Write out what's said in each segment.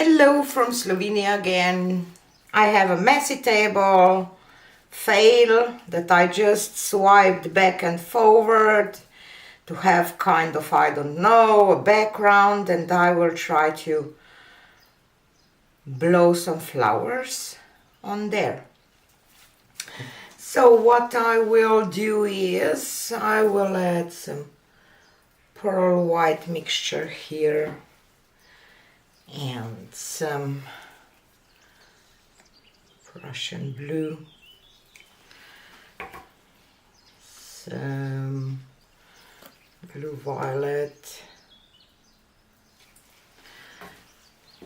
Hello from Slovenia again. I have a messy table fail that I just swiped back and forward to have kind of, I don't know, a background, and I will try to blow some flowers on there. So what I will do is I will add some pearl white mixture here and some Russian blue, some blue violet,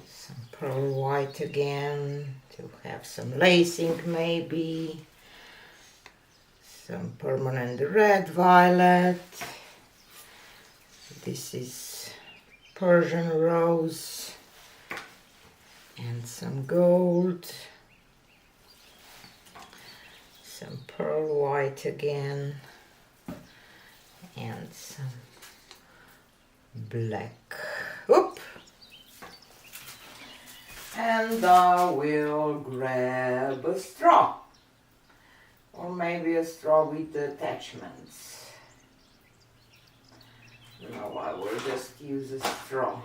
some pearl white again to have some lacing maybe, some permanent red violet, this is Persian rose, and some gold, some pearl white again, and some black. Oop! And I will grab a straw, or maybe a straw with attachments. No, I will just use a straw.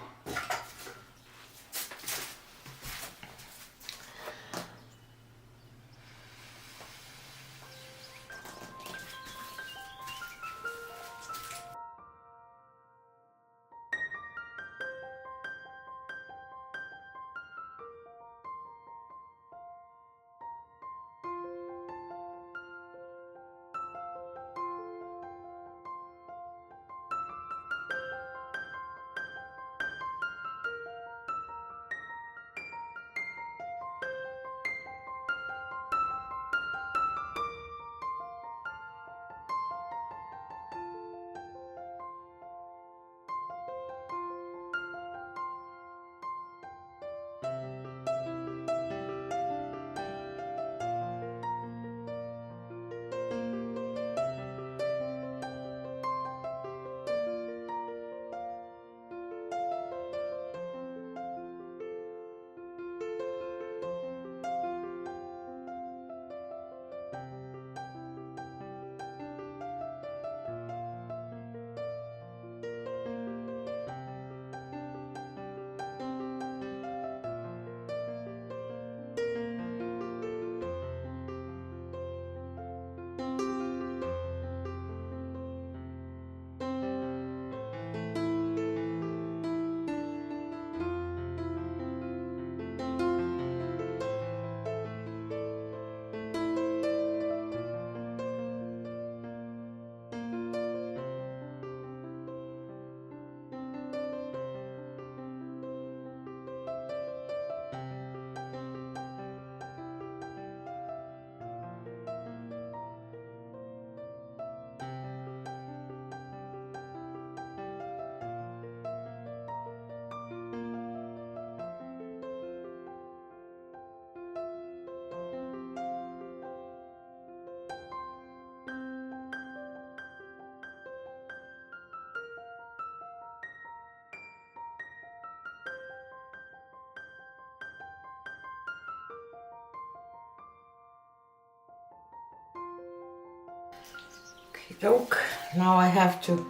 Look, now I have to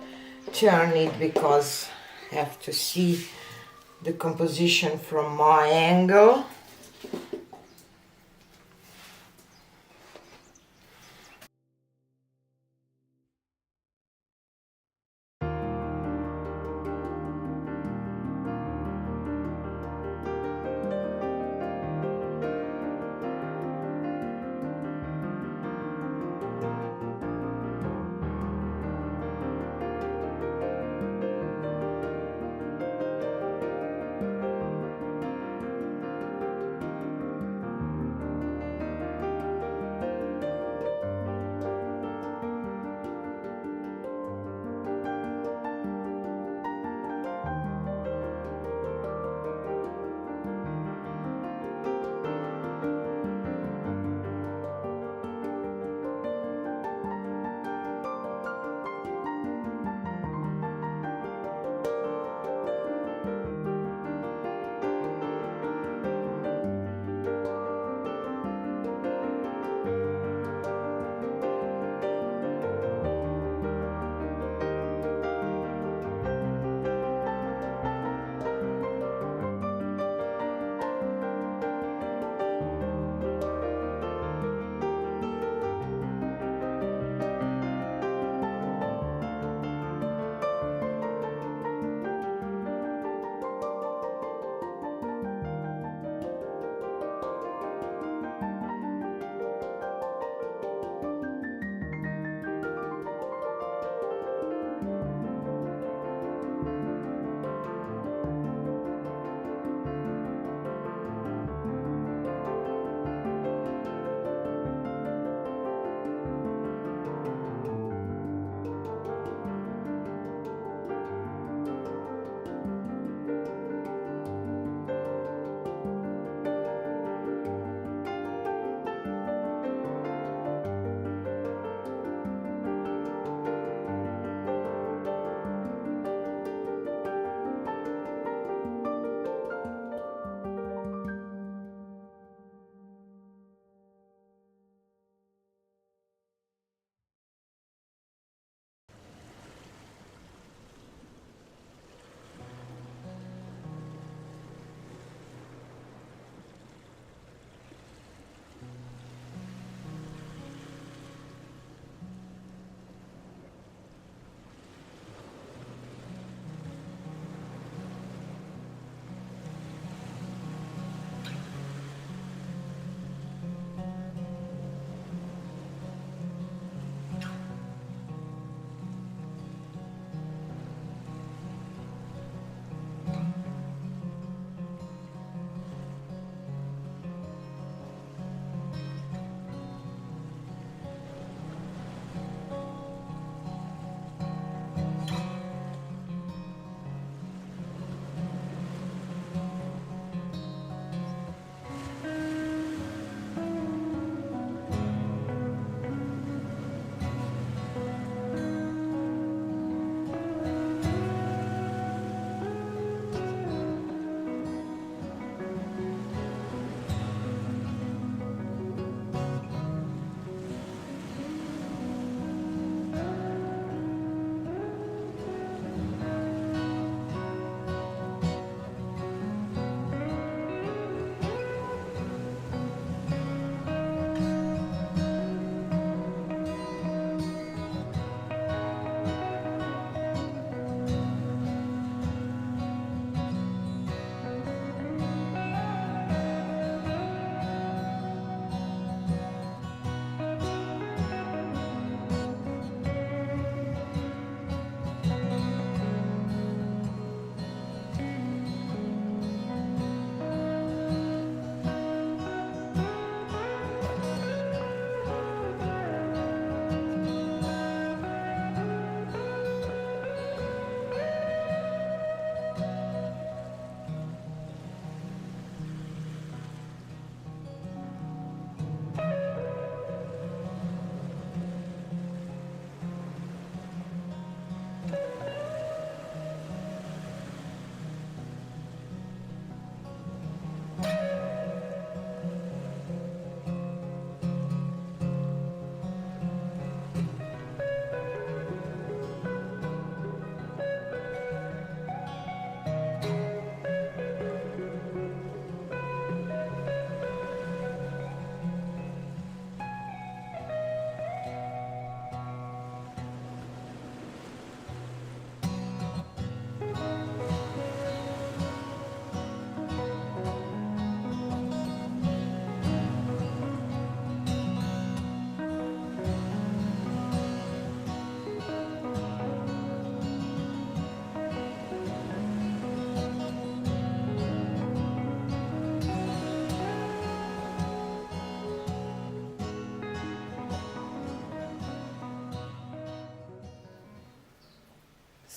turn it because I have to see the composition from my angle.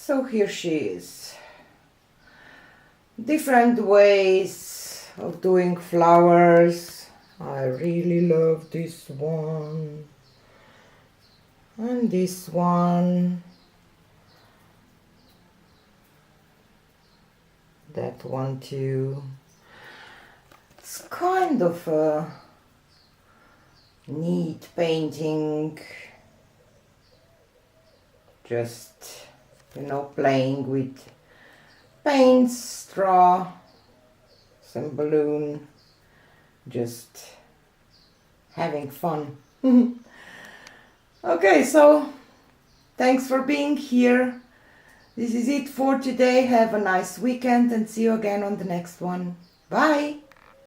So here she is. Different ways of doing flowers. I really love this one. And this one. That one too. It's kind of a neat painting. Just, you know, playing with paints, straw, some balloon, just having fun. Okay, so thanks for being here. This is it for today. Have a nice weekend and see you again on the next one. Bye!